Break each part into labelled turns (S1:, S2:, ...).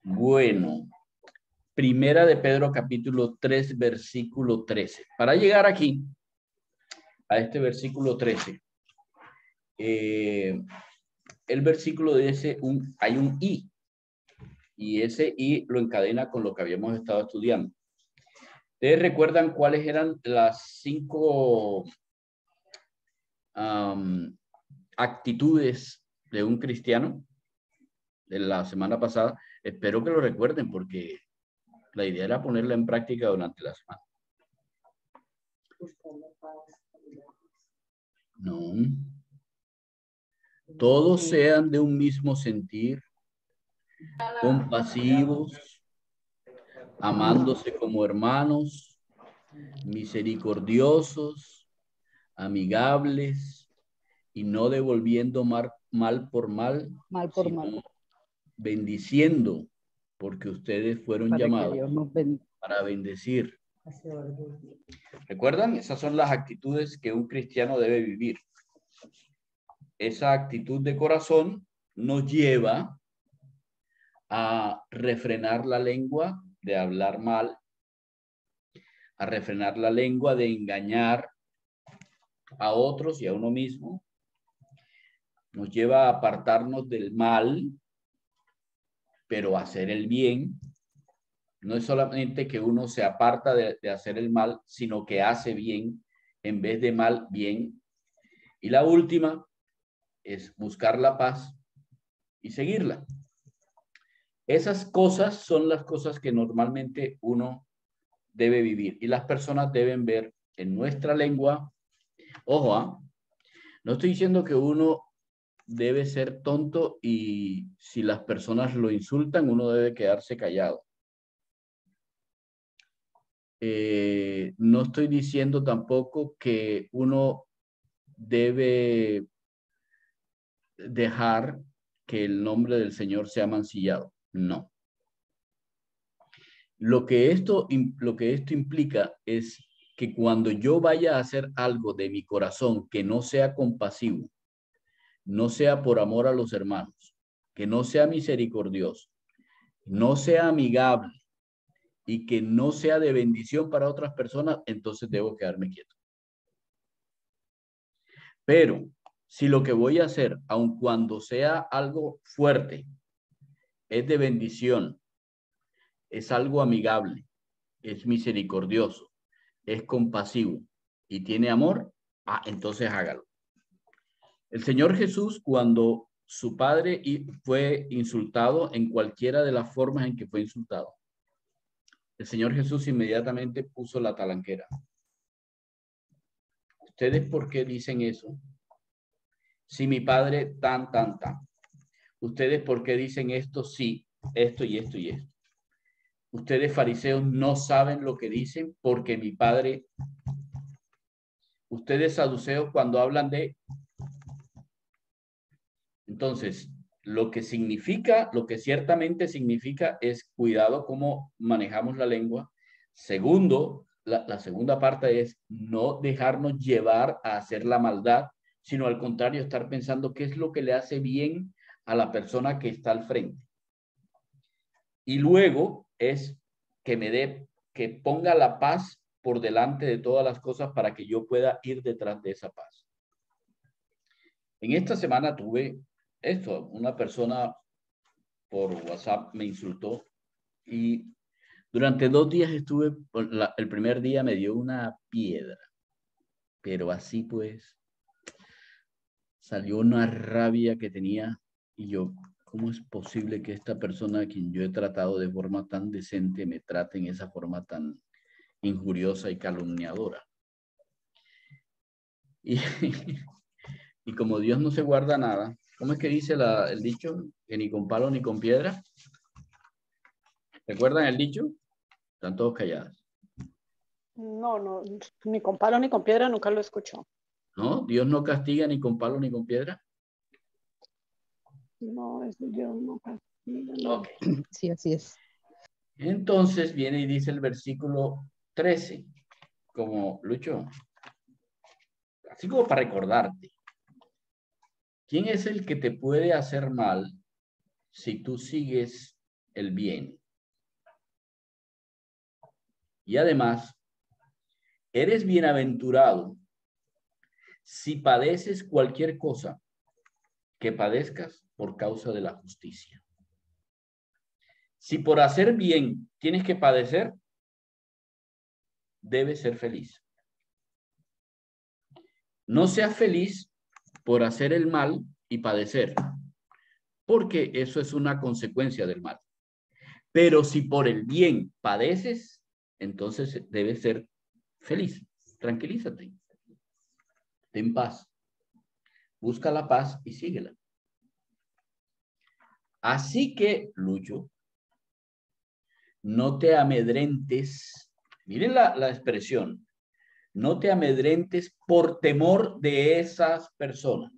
S1: Bueno, Primera de Pedro capítulo 3, versículo 13. Para llegar aquí, a este versículo 13, el versículo dice, hay un y ese y lo encadena con lo que habíamos estado estudiando. ¿Ustedes recuerdan cuáles eran las 5 actitudes de un cristiano de la semana pasada? Espero que lo recuerden porque la idea era ponerla en práctica durante la semana. No. Todos sean de un mismo sentir, compasivos, amándose como hermanos, misericordiosos, amigables y no devolviendo mal por mal, sino bendiciendo, porque ustedes fueron llamados para bendecir. ¿Recuerdan? Esas son las actitudes que un cristiano debe vivir. Esa actitud de corazón nos lleva a refrenar la lengua de hablar mal, a refrenar la lengua de engañar a otros y a uno mismo. Nos lleva a apartarnos del mal, pero a hacer el bien. No es solamente que uno se aparta de hacer el mal, sino que hace bien, en vez de mal, bien. Y la última es buscar la paz y seguirla. Esas cosas son las cosas que normalmente uno debe vivir y las personas deben ver en nuestra lengua. Ojo, no estoy diciendo que uno debe ser tonto y si las personas lo insultan, uno debe quedarse callado. No estoy diciendo tampoco que uno debe dejar que el nombre del Señor sea mancillado. No. Lo que esto implica es que cuando yo vaya a hacer algo de mi corazón que no sea compasivo, no sea por amor a los hermanos, que no sea misericordioso, no sea amigable y que no sea de bendición para otras personas, entonces debo quedarme quieto. Pero si lo que voy a hacer, aun cuando sea algo fuerte, es de bendición, es algo amigable, es misericordioso, es compasivo y tiene amor, entonces hágalo. El Señor Jesús, cuando su padre fue insultado en cualquiera de las formas en que fue insultado, el Señor Jesús inmediatamente puso la talanquera. ¿Ustedes por qué dicen eso? Si mi padre tan. ¿Ustedes por qué dicen esto? Sí, esto y esto y esto. Ustedes fariseos no saben lo que dicen porque mi padre. Ustedes saduceos cuando hablan de. Entonces, lo que ciertamente significa es cuidado cómo manejamos la lengua. Segundo, la segunda parte es no dejarnos llevar a hacer la maldad, sino al contrario, estar pensando qué es lo que le hace bien a la persona que está al frente. Y luego es que ponga la paz por delante de todas las cosas para que yo pueda ir detrás de esa paz. En esta semana tuve esto, una persona por WhatsApp me insultó y durante 2 días el primer día me dio una piedra, pero así pues salió una rabia que tenía y yo, ¿cómo es posible que esta persona a quien yo he tratado de forma tan decente me trate en esa forma tan injuriosa y calumniadora? Y como Dios no se guarda nada, ¿cómo es que dice el dicho? Que ni con palo ni con piedra. ¿Recuerdan el dicho? Están todos callados.
S2: No, ni con palo ni con piedra nunca lo escuchó.
S1: ¿No? Dios no castiga ni con palo ni con piedra.
S2: No, Dios no castiga. No.
S1: Okay.
S3: Sí, así es.
S1: Entonces viene y dice el versículo 13, como Lucho, así como para recordarte. ¿Quién es el que te puede hacer mal si tú sigues el bien. Y además, eres bienaventurado si padeces cualquier cosa que padezcas por causa de la justicia. Si por hacer bien tienes que padecer, debes ser feliz. No seas feliz por hacer el mal y padecer, porque eso es una consecuencia del mal. Pero si por el bien padeces, entonces debes ser feliz. Tranquilízate. Ten paz. Busca la paz y síguela. Así que, Lucho, no te amedrentes. Miren la expresión. No te amedrentes por temor de esas personas.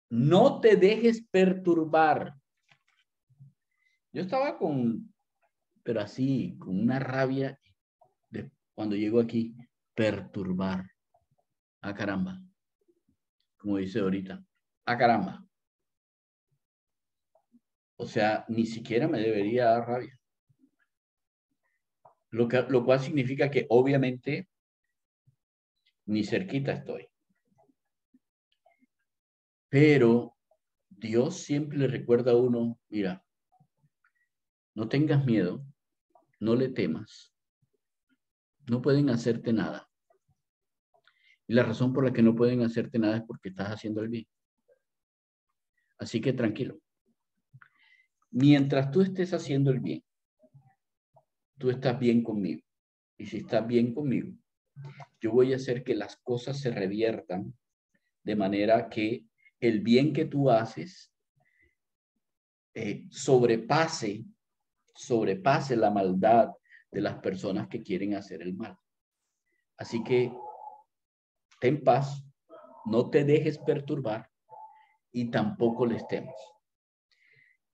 S1: No te dejes perturbar. Yo estaba pero así, con una rabia cuando llego aquí, perturbar. Ah, caramba. Como dice ahorita. Ah, caramba. O sea, ni siquiera me debería dar rabia. Lo cual significa que obviamente ni cerquita estoy. Pero Dios siempre le recuerda a uno, mira, no tengas miedo, no le temas, no pueden hacerte nada. Y la razón por la que no pueden hacerte nada es porque estás haciendo el bien. Así que tranquilo. Mientras tú estés haciendo el bien, tú estás bien conmigo. Y si estás bien conmigo, yo voy a hacer que las cosas se reviertan de manera que el bien que tú haces sobrepase la maldad de las personas que quieren hacer el mal. Así que ten paz, no te dejes perturbar y tampoco les temas.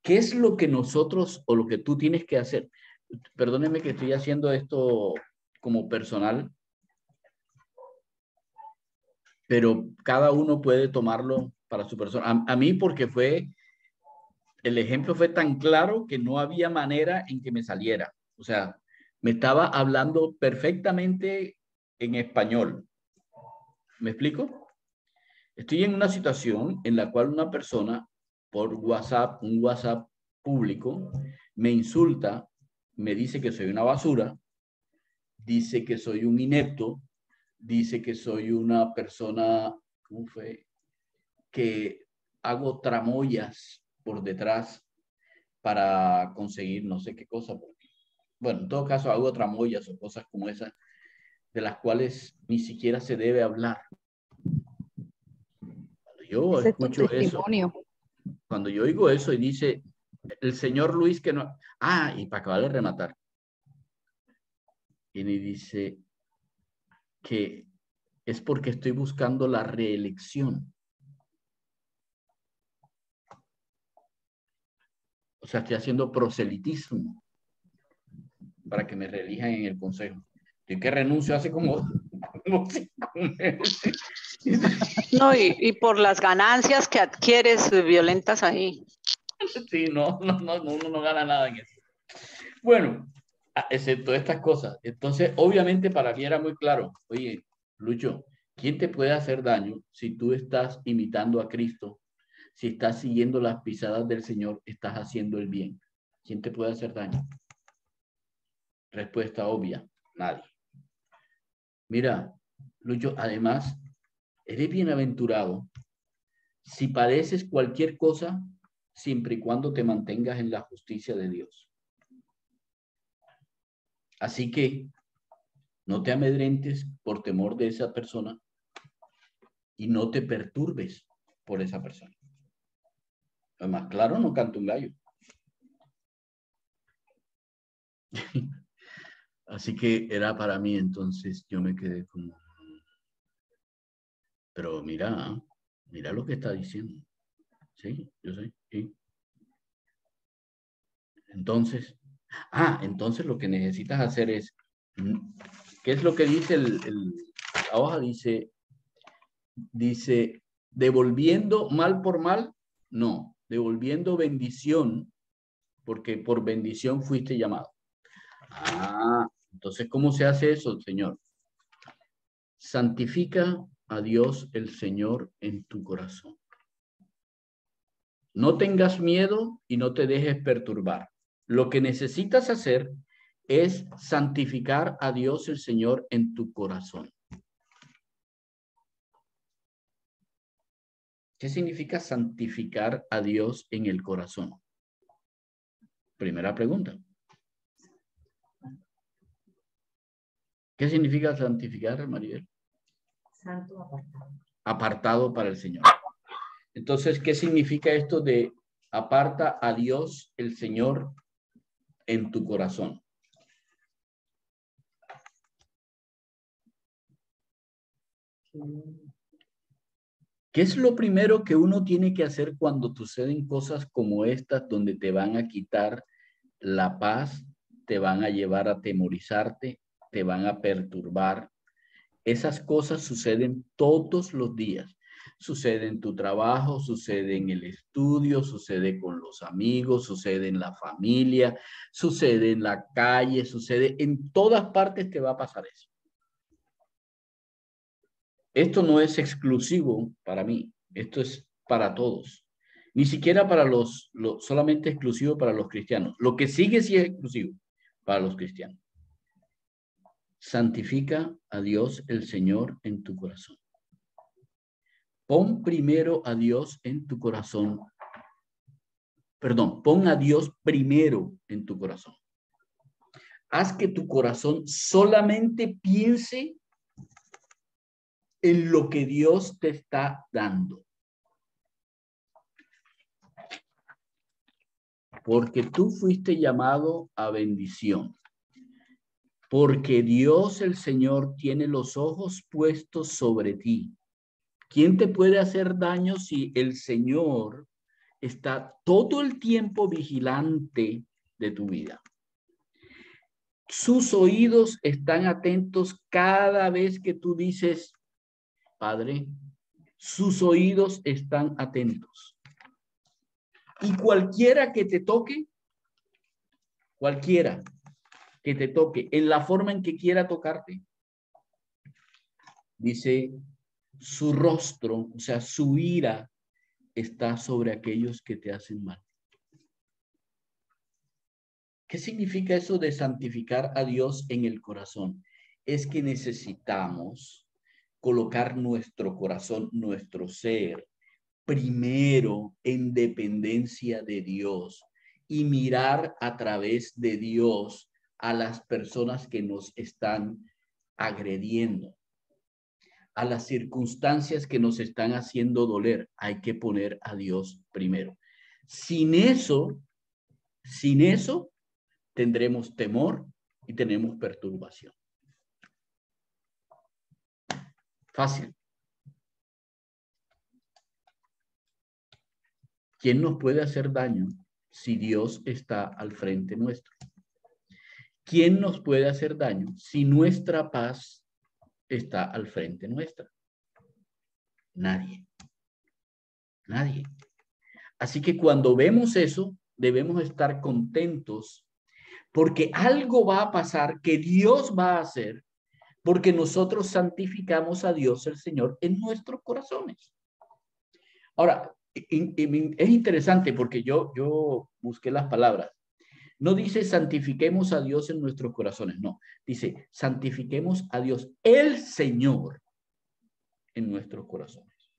S1: ¿Qué es lo que nosotros o lo que tú tienes que hacer? Perdónenme que estoy haciendo esto como personal, pero cada uno puede tomarlo para su persona. A mí porque el ejemplo fue tan claro que no había manera en que me saliera. O sea, me estaba hablando perfectamente en español. ¿Me explico? Estoy en una situación en la cual una persona por WhatsApp, un WhatsApp público, me insulta, me dice que soy una basura, dice que soy un inepto, dice que soy una persona, ¿cómo fue? Que hago tramoyas por detrás para conseguir no sé qué cosa. Bueno, en todo caso hago tramoyas o cosas como esas de las cuales ni siquiera se debe hablar. Cuando yo
S3: Ese es tu
S1: escucho eso,
S3: testimonio.
S1: cuando yo oigo eso y dice el señor Luis que no... Ah, y para acabar de rematar. Y me dice que es porque estoy buscando la reelección. O sea, estoy haciendo proselitismo para que me reelijan en el consejo. Yo que renuncio hace como 5 meses.
S2: No, y por las ganancias que adquieres violentas ahí.
S1: Sí, uno no gana nada en eso. Bueno, excepto estas cosas. Entonces, obviamente para mí era muy claro. Oye, Lucho, ¿quién te puede hacer daño si tú estás imitando a Cristo? Si estás siguiendo las pisadas del Señor, estás haciendo el bien. ¿Quién te puede hacer daño? Respuesta obvia, nadie. Mira, Lucho, además, eres bienaventurado si padeces cualquier cosa, siempre y cuando te mantengas en la justicia de Dios. Así que no te amedrentes por temor de esa persona y no te perturbes por esa persona. Además, claro, no canta un gallo. Así que era para mí, entonces yo me quedé como... Pero mira lo que está diciendo. Sí, yo sé, sí. Entonces, entonces lo que necesitas hacer es, ¿qué es lo que dice la hoja? Dice, devolviendo mal por mal, no, devolviendo bendición porque por bendición fuiste llamado. Ah, entonces, ¿cómo se hace eso, Señor? Santifica a Dios el Señor en tu corazón. No tengas miedo y no te dejes perturbar. Lo que necesitas hacer es santificar a Dios el Señor en tu corazón. ¿Qué significa santificar a Dios en el corazón? Primera pregunta. ¿Qué significa santificar, Maribel?
S3: Santo apartado.
S1: Apartado para el Señor. Entonces, ¿qué significa esto de aparta a Dios el Señor en tu corazón? ¿Qué es lo primero que uno tiene que hacer cuando suceden cosas como estas, donde te van a quitar la paz, te van a llevar a atemorizarte, te van a perturbar? Esas cosas suceden todos los días. Sucede en tu trabajo, sucede en el estudio, sucede con los amigos, sucede en la familia, sucede en la calle, sucede en todas partes te va a pasar eso. Esto no es exclusivo para mí, esto es para todos. Ni siquiera para solamente exclusivo para los cristianos. Lo que sigue sí es exclusivo para los cristianos. Santifica a Dios el Señor en tu corazón. Pon primero a Dios en tu corazón. Perdón, pon a Dios primero en tu corazón. Haz que tu corazón solamente piense en lo que Dios te está dando. Porque tú fuiste llamado a bendición. Porque Dios el Señor tiene los ojos puestos sobre ti. ¿Quién te puede hacer daño si el Señor está todo el tiempo vigilante de tu vida? Sus oídos están atentos cada vez que tú dices, Padre. Sus oídos están atentos. Y cualquiera que te toque, cualquiera que te toque, en la forma en que quiera tocarte, dice, su rostro, o sea, su ira está sobre aquellos que te hacen mal. ¿Qué significa eso de santificar a Dios en el corazón? Es que necesitamos colocar nuestro corazón, nuestro ser, primero en dependencia de Dios y mirar a través de Dios a las personas que nos están agrediendo, a las circunstancias que nos están haciendo doler. Hay que poner a Dios primero. Sin eso, tendremos temor y tenemos perturbación. Fácil. ¿Quién nos puede hacer daño si Dios está al frente nuestro? ¿Quién nos puede hacer daño si nuestra paz está al frente nuestra? Nadie. Nadie. Así que cuando vemos eso, debemos estar contentos porque algo va a pasar que Dios va a hacer porque nosotros santificamos a Dios el Señor en nuestros corazones. Ahora, es interesante porque yo busqué las palabras. No dice santifiquemos a Dios en nuestros corazones, no. Dice santifiquemos a Dios el Señor en nuestros corazones.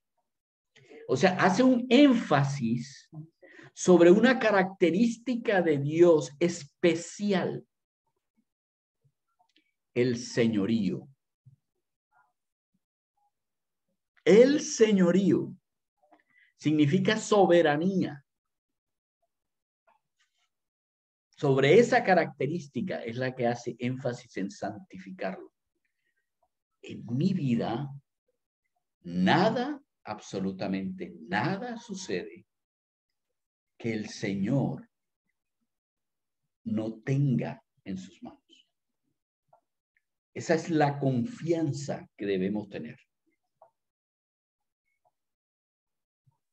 S1: O sea, hace un énfasis sobre una característica de Dios especial. El señorío. El señorío significa soberanía. Sobre esa característica es la que hace énfasis en santificarlo. En mi vida, nada, absolutamente nada sucede que el Señor no tenga en sus manos. Esa es la confianza que debemos tener.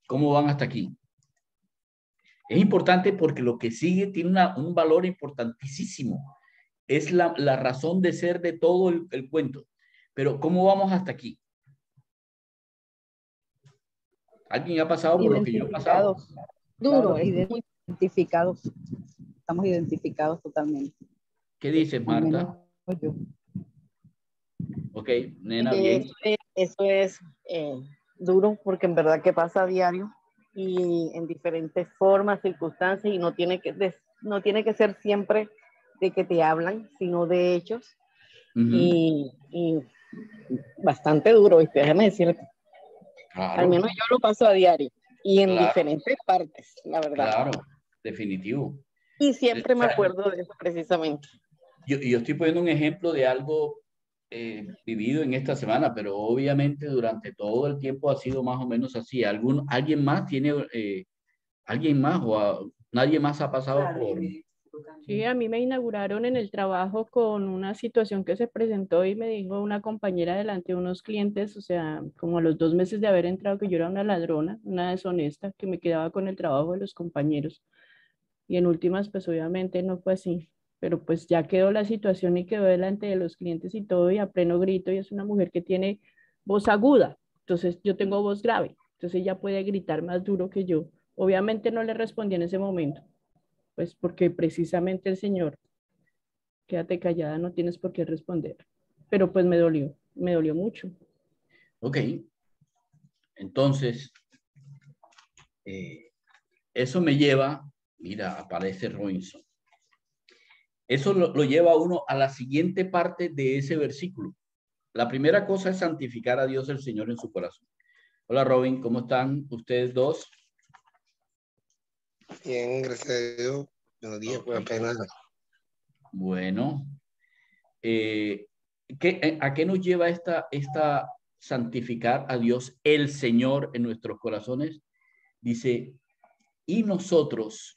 S1: ¿Cómo van hasta aquí? Es importante porque lo que sigue tiene un valor importantísimo. Es la razón de ser de todo el cuento. Pero ¿cómo vamos hasta aquí? ¿Alguien ha pasado por lo que yo he pasado?
S4: Duro, claro. Identificados. Estamos identificados totalmente.
S1: ¿Qué dices, Marta?
S4: Yo.
S1: Ok, nena, bien.
S5: Eso es duro porque en verdad que pasa a diario y en diferentes formas, circunstancias, y no tiene que ser siempre de que te hablan, sino de hechos. Y bastante duro, ¿viste? Déjame decirte. Claro. Al menos yo lo paso a diario y en diferentes partes, la verdad.
S1: Claro, definitivo.
S5: Y siempre me acuerdo de eso precisamente.
S1: Yo estoy poniendo un ejemplo de algo vivido en esta semana, pero obviamente durante todo el tiempo ha sido más o menos así. ¿Alguien más tiene, alguien más o nadie más ha pasado por...?
S6: Sí, a mí me inauguraron en el trabajo con una situación que se presentó y me dijo una compañera delante de unos clientes, o sea, como a los 2 meses de haber entrado, que yo era una ladrona, una deshonesta, que me quedaba con el trabajo de los compañeros. Y en últimas, pues obviamente no fue así, pero pues ya quedó la situación y quedó delante de los clientes y todo, y a pleno grito, y es una mujer que tiene voz aguda, entonces yo tengo voz grave, entonces ella puede gritar más duro que yo. Obviamente no le respondí en ese momento, pues porque precisamente el Señor, quédate callada, no tienes por qué responder, pero pues me dolió mucho.
S1: Ok, entonces, eso me lleva, mira, aparece Robinson. Eso lo lleva a uno a la siguiente parte de ese versículo. La primera cosa es santificar a Dios el Señor en su corazón. Hola Robin, ¿cómo están ustedes dos?
S7: Bien, gracias a Dios. Buenos días, pues apenas.
S1: Bueno, ¿a qué nos lleva esta santificar a Dios el Señor en nuestros corazones? Dice, y nosotros,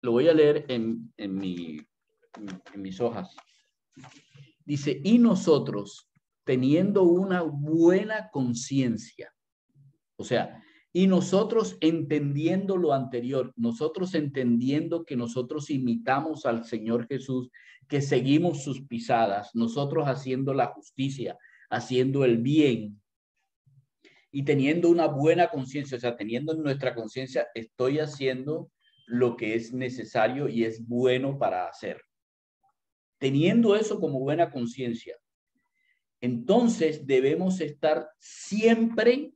S1: lo voy a leer en mis hojas. Dice, y nosotros, teniendo una buena conciencia, o sea, y nosotros entendiendo lo anterior, nosotros entendiendo que nosotros imitamos al Señor Jesús, que seguimos sus pisadas, nosotros haciendo la justicia, haciendo el bien y teniendo una buena conciencia, o sea, teniendo en nuestra conciencia, estoy haciendo lo que es necesario y es bueno para hacer. Teniendo eso como buena conciencia, entonces debemos estar siempre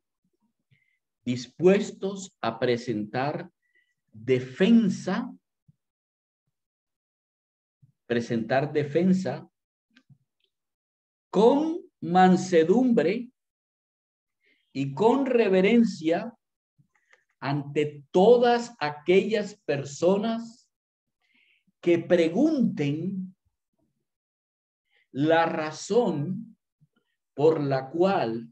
S1: dispuestos a presentar defensa con mansedumbre y con reverencia ante todas aquellas personas que pregunten la razón por la cual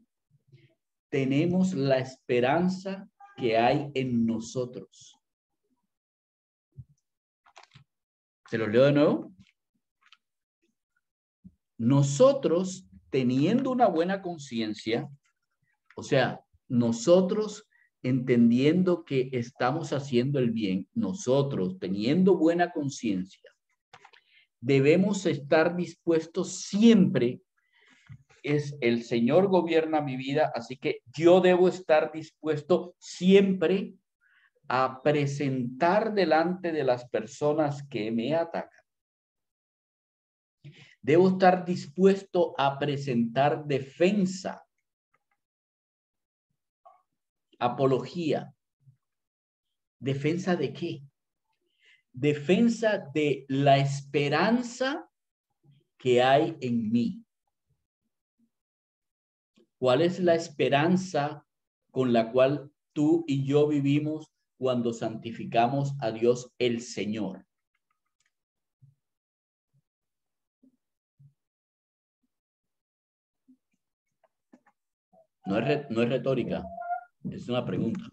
S1: tenemos la esperanza que hay en nosotros. ¿Se lo leo de nuevo? Nosotros, teniendo una buena conciencia, o sea, nosotros entendiendo que estamos haciendo el bien, nosotros teniendo buena conciencia, debemos estar dispuestos siempre. Es el Señor gobierna mi vida, así que yo debo estar dispuesto siempre a presentar delante de las personas que me atacan. Debo estar dispuesto a presentar defensa, apología. ¿Defensa de qué? Defensa de la esperanza que hay en mí. ¿Cuál es la esperanza con la cual tú y yo vivimos cuando santificamos a Dios el Señor? No es retórica, es una pregunta.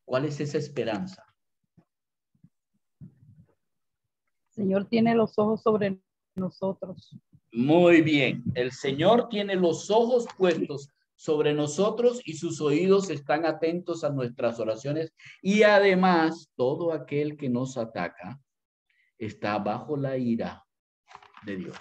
S1: ¿Cuál es esa esperanza?
S4: El Señor tiene los ojos sobre nosotros.
S1: Muy bien. El Señor tiene los ojos puestos sobre nosotros y sus oídos están atentos a nuestras oraciones. Y además, todo aquel que nos ataca está bajo la ira de Dios.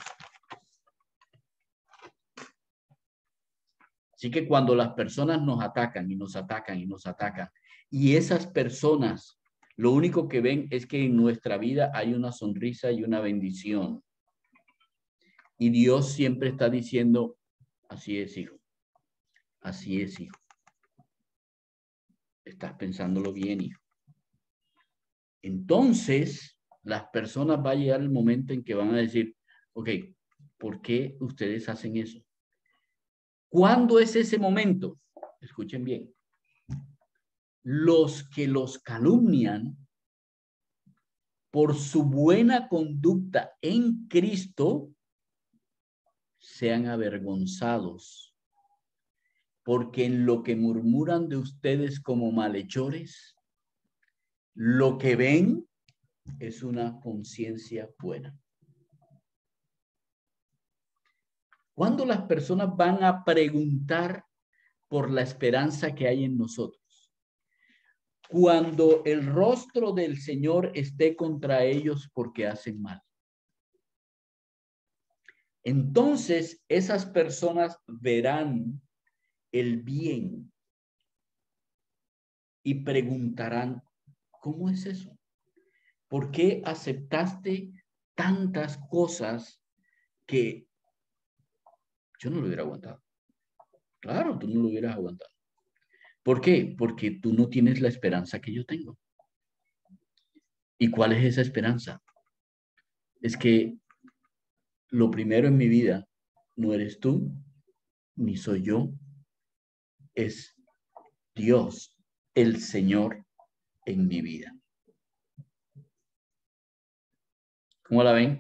S1: Así que cuando las personas nos atacan y nos atacan y nos atacan, y esas personas lo único que ven es que en nuestra vida hay una sonrisa y una bendición. Y Dios siempre está diciendo, así es, hijo. Así es, hijo. Estás pensándolo bien, hijo. Entonces, las personas va a llegar el momento en que van a decir, ok, ¿por qué ustedes hacen eso? ¿Cuándo es ese momento? Escuchen bien. Los que los calumnian por su buena conducta en Cristo sean avergonzados, porque en lo que murmuran de ustedes como malhechores, lo que ven es una conciencia buena. Cuando las personas van a preguntar por la esperanza que hay en nosotros, cuando el rostro del Señor esté contra ellos porque hacen mal, entonces esas personas verán el bien y preguntarán, ¿cómo es eso? ¿Por qué aceptaste tantas cosas que yo no lo hubiera aguantado? Claro, tú no lo hubieras aguantado. ¿Por qué? Porque tú no tienes la esperanza que yo tengo. ¿Y cuál es esa esperanza? Es que lo primero en mi vida no eres tú, ni soy yo, es Dios, el Señor en mi vida. ¿Cómo la ven?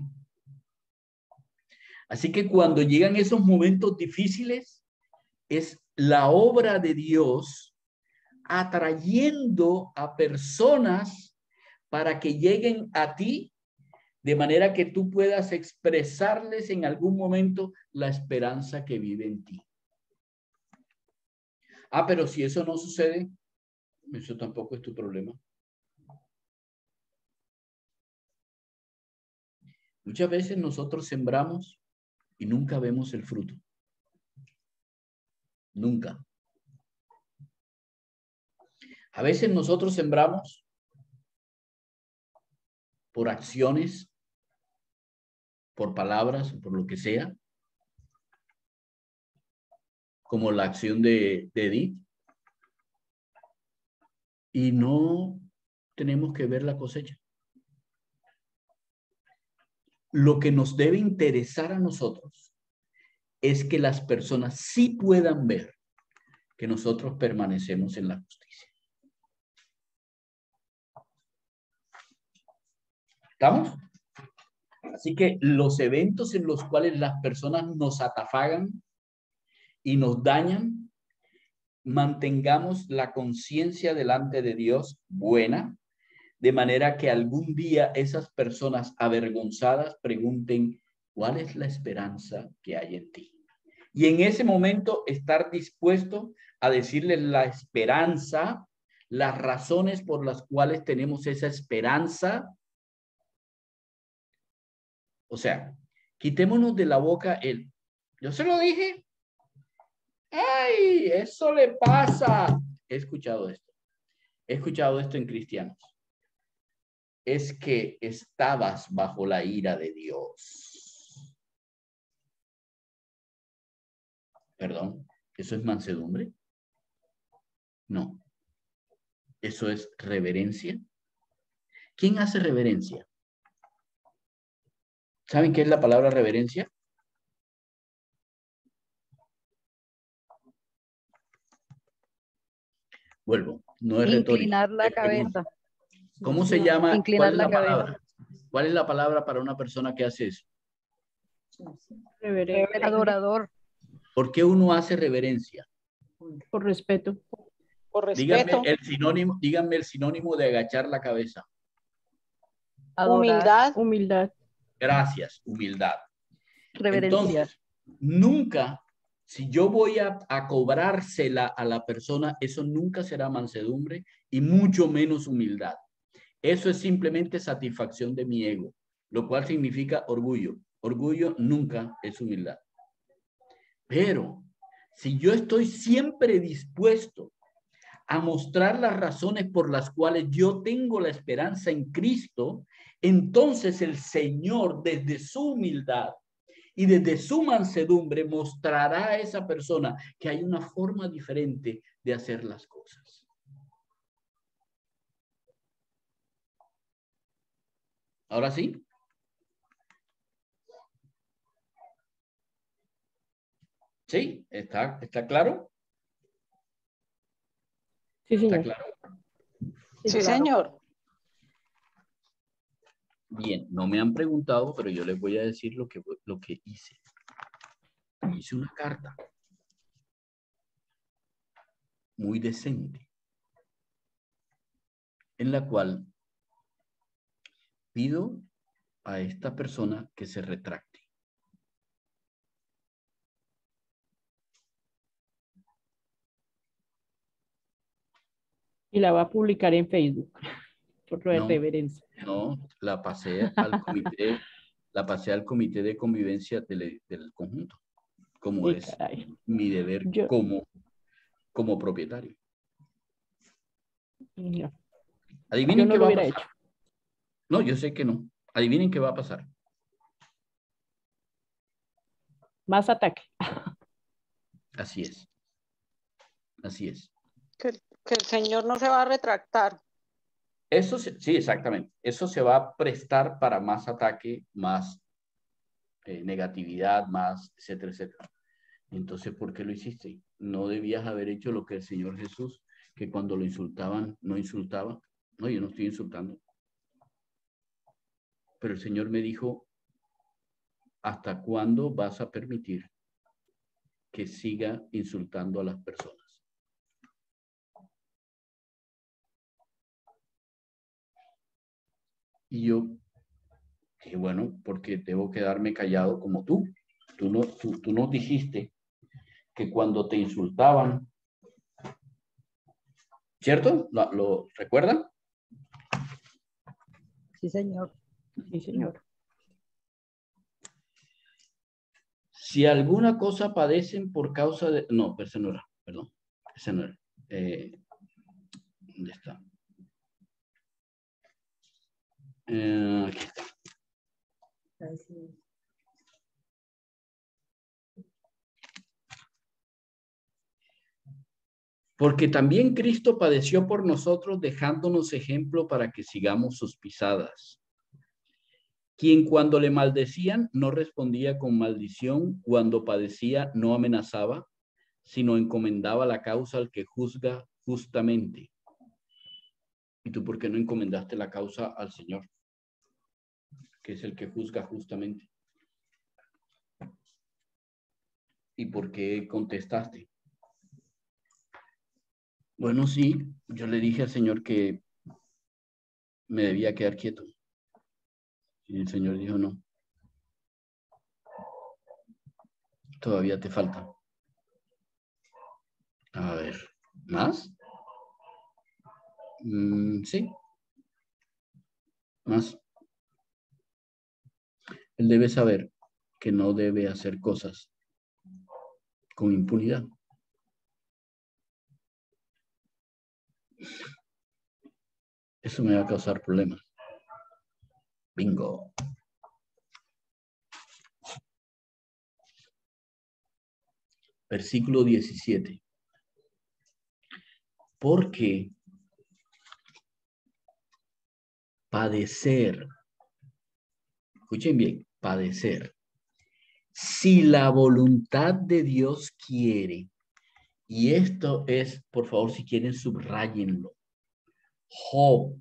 S1: Así que cuando llegan esos momentos difíciles, es la obra de Dios atrayendo a personas para que lleguen a ti, de manera que tú puedas expresarles en algún momento la esperanza que vive en ti. Ah, pero si eso no sucede, eso tampoco es tu problema. Muchas veces nosotros sembramos y nunca vemos el fruto. Nunca. A veces nosotros sembramos por acciones, por palabras, por lo que sea, como la acción de Edith, y no tenemos que ver la cosecha. Lo que nos debe interesar a nosotros es que las personas sí puedan ver que nosotros permanecemos en la justicia. ¿Estamos? Así que los eventos en los cuales las personas nos atafagan y nos dañan, mantengamos la conciencia delante de Dios buena, de manera que algún día esas personas avergonzadas pregunten, ¿cuál es la esperanza que hay en ti? Y en ese momento estar dispuesto a decirles la esperanza, las razones por las cuales tenemos esa esperanza. O sea, quitémonos de la boca el, yo se lo dije, ¡ay! Eso le pasa. He escuchado esto en cristianos. Es que estabas bajo la ira de Dios. Perdón, ¿eso es mansedumbre? No. ¿Eso es reverencia? ¿Quién hace reverencia? ¿Saben qué es la palabra reverencia? Vuelvo, no es retórica.
S4: Inclinar la cabeza.
S1: ¿Cómo se llama?
S4: Inclinar
S1: ¿Cuál es
S4: la
S1: la
S4: cabeza.
S1: palabra? ¿Cuál es la palabra para una persona que hace eso?
S6: Reverente.
S4: Adorador.
S1: ¿Por qué uno hace reverencia?
S6: Por respeto.
S2: Por respeto,
S1: Díganme el sinónimo de agachar la cabeza.
S4: Adorar.
S2: humildad,
S6: Humildad.
S1: Gracias, humildad.
S4: Reverencia.
S1: Entonces, nunca Si yo voy a cobrársela a la persona, eso nunca será mansedumbre y mucho menos humildad. Eso es simplemente satisfacción de mi ego, lo cual significa orgullo. Orgullo nunca es humildad. Pero si yo estoy siempre dispuesto a mostrar las razones por las cuales yo tengo la esperanza en Cristo, entonces el Señor, desde su humildad y desde su mansedumbre, mostrará a esa persona que hay una forma diferente de hacer las cosas. ¿Ahora sí? ¿Sí? ¿Está claro?
S6: Sí,
S1: ¿Está
S6: señor.
S1: claro?
S2: Sí,
S4: claro.
S2: señor.
S1: Bien, no me han preguntado, pero yo les voy a decir lo que hice. Hice una carta muy decente en la cual pido a esta persona que se retracte.
S6: Y la va a publicar en Facebook, por lo de
S1: No,
S6: reverencia.
S1: no, la pasé al comité de convivencia del conjunto, como
S6: Sí,
S1: es
S6: caray.
S1: mi deber
S6: Yo,
S1: como propietario.
S6: no, yo
S1: Adivinen
S6: no
S1: qué
S6: lo
S1: va a
S6: hubiera
S1: pasar.
S6: hecho.
S1: No, yo sé que no. Adivinen qué va a pasar.
S6: Más ataque.
S1: Así es. Así es.
S2: Que el Señor no se va a retractar.
S1: Eso sí, exactamente. Eso se va a prestar para más ataque, más negatividad, más, etcétera, etcétera. Entonces, ¿por qué lo hiciste? No debías haber hecho lo que el Señor Jesús, que cuando lo insultaban, no insultaba. No, yo no estoy insultando. Pero el Señor me dijo, ¿hasta cuándo vas a permitir que siga insultando a las personas? Y yo, que bueno, porque debo quedarme callado como tú. Tú nos dijiste que cuando te insultaban, ¿cierto? ¿Lo recuerdan?
S4: Sí, señor.
S6: Sí, señor.
S1: Si alguna cosa padecen por causa de... No, pero ese no era, perdón. Ese no era. ¿Dónde está? Aquí está. Porque también Cristo padeció por nosotros, dejándonos ejemplo para que sigamos sus pisadas. Quien cuando le maldecían no respondía con maldición, cuando padecía no amenazaba, sino encomendaba la causa al que juzga justamente. ¿Y tú por qué no encomendaste la causa al Señor, que es el que juzga justamente? ¿Y por qué contestaste? Bueno, sí, yo le dije al Señor que me debía quedar quieto. Y el Señor dijo, no, todavía te falta. A ver, ¿más? Sí, más. Él debe saber que no debe hacer cosas con impunidad. Eso me va a causar problemas. Bingo. Versículo 17. Porque padecer, escuchen bien, padecer, si la voluntad de Dios quiere, y esto es, por favor, si quieren, subrayenlo. Job,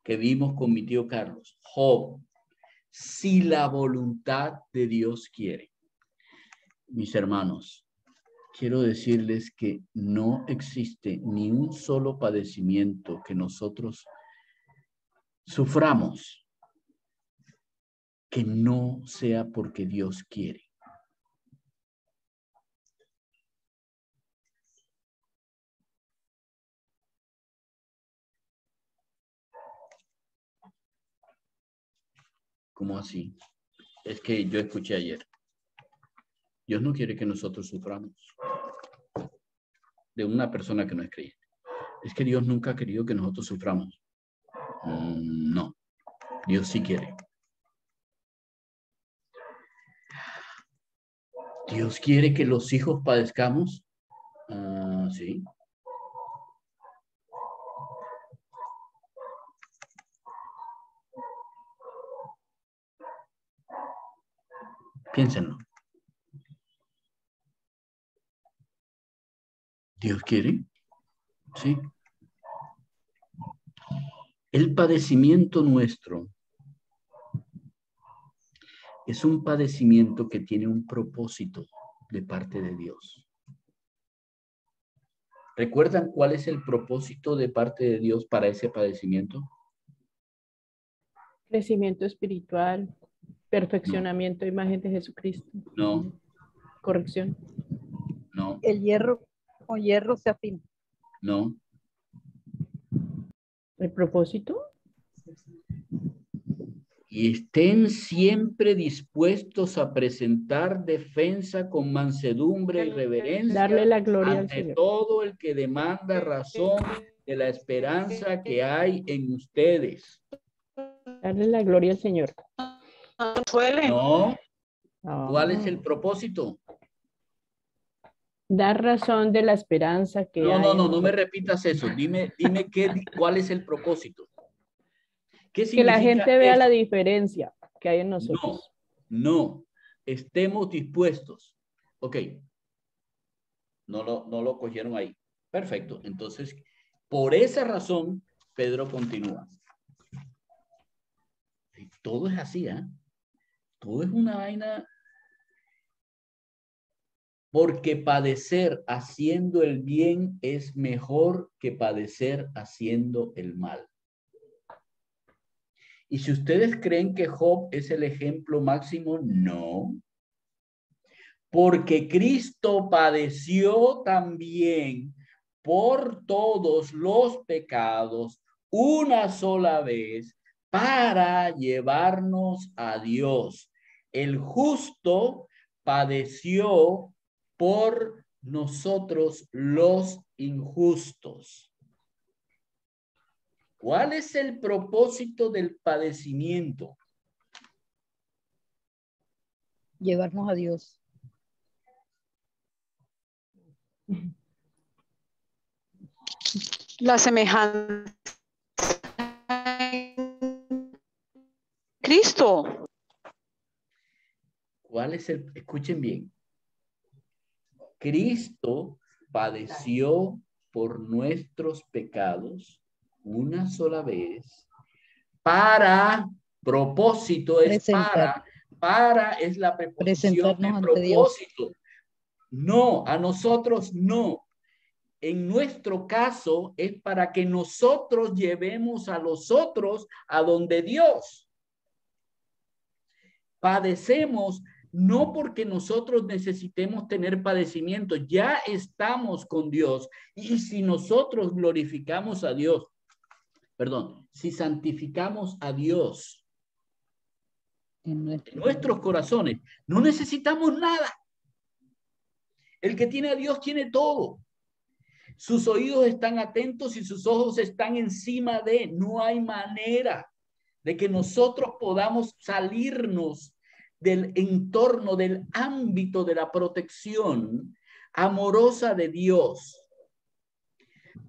S1: que vimos con mi tío Carlos. Job, si la voluntad de Dios quiere. Mis hermanos, quiero decirles que no existe ni un solo padecimiento que nosotros suframos que no sea porque Dios quiere. ¿Cómo así? Es que yo escuché ayer. Dios no quiere que nosotros suframos de una persona que no es creyente. Es que Dios nunca ha querido que nosotros suframos. No, Dios sí quiere. ¿Dios quiere que los hijos padezcamos? Sí. Piénsenlo. ¿Dios quiere? Sí. El padecimiento nuestro es un padecimiento que tiene un propósito de parte de Dios. ¿Recuerdan cuál es el propósito de parte de Dios para ese padecimiento?
S6: Crecimiento espiritual, perfeccionamiento de imagen de Jesucristo.
S1: No,
S6: Corrección.
S1: no,
S4: El hierro con hierro se afina.
S1: no.
S6: ¿El propósito?
S1: Y estén siempre dispuestos a presentar defensa con mansedumbre y reverencia
S6: Darle la gloria al
S1: ante
S6: Señor.
S1: todo el que demanda razón de la esperanza que hay en ustedes.
S6: Darle la gloria al Señor.
S2: Suele.
S1: No,
S6: Ah.
S1: ¿cuál es el propósito?
S6: Dar razón de la esperanza que
S1: No,
S6: hay
S1: no,
S6: en
S1: no, no me
S6: nosotros.
S1: repitas eso. Dime cuál es el propósito. ¿Qué
S6: Que la
S1: significa
S6: gente vea
S1: eso?
S6: la diferencia que hay en nosotros.
S1: No, estemos dispuestos. Ok, no lo cogieron ahí. Perfecto, entonces, por esa razón, Pedro continúa. Todo es así, ¿eh? Todo es una vaina. Porque padecer haciendo el bien es mejor que padecer haciendo el mal. Y si ustedes creen que Job es el ejemplo máximo, no. Porque Cristo padeció también por todos los pecados una sola vez para llevarnos a Dios. El justo padeció por nosotros los injustos. ¿Cuál es el propósito del padecimiento?
S4: Llevarnos a Dios.
S2: La semejanza en Cristo.
S1: ¿Cuál es el? Escuchen bien. Cristo padeció por nuestros pecados una sola vez para propósito es para es la preposición de
S4: Presentarnos ante
S1: propósito. No, a nosotros no. En nuestro caso es para que nosotros llevemos a los otros a donde Dios. Padecemos no porque nosotros necesitemos tener padecimiento, ya estamos con Dios. Y si nosotros glorificamos a Dios, si santificamos a Dios en nuestros corazones, no necesitamos nada. El que tiene a Dios tiene todo. Sus oídos están atentos y sus ojos están encima de. No hay manera de que nosotros podamos salirnos del entorno, del ámbito de la protección amorosa de Dios.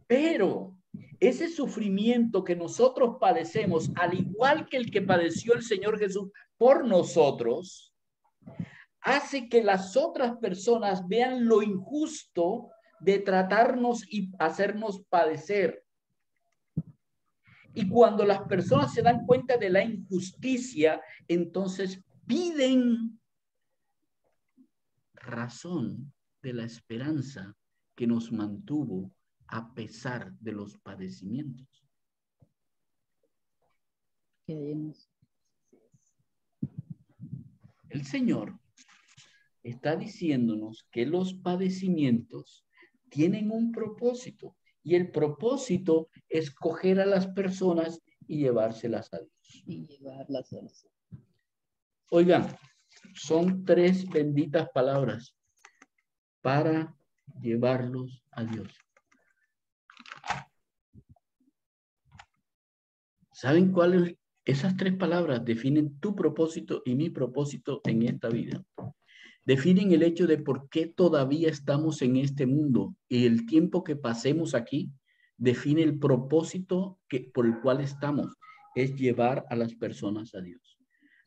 S1: Pero ese sufrimiento que nosotros padecemos, al igual que el que padeció el Señor Jesús por nosotros, hace que las otras personas vean lo injusto de tratarnos y hacernos padecer. Y cuando las personas se dan cuenta de la injusticia, entonces piden razón de la esperanza que nos mantuvo a pesar de los padecimientos. El Señor está diciéndonos que los padecimientos tienen un propósito y el propósito es coger a las personas y llevárselas a Dios. Oigan, son 3 benditas palabras para llevarlos a Dios. ¿Saben cuáles? Esas 3 palabras definen tu propósito y mi propósito en esta vida. Definen el hecho de por qué todavía estamos en este mundo, y el tiempo que pasemos aquí define el propósito por el cual estamos, es llevar a las personas a Dios.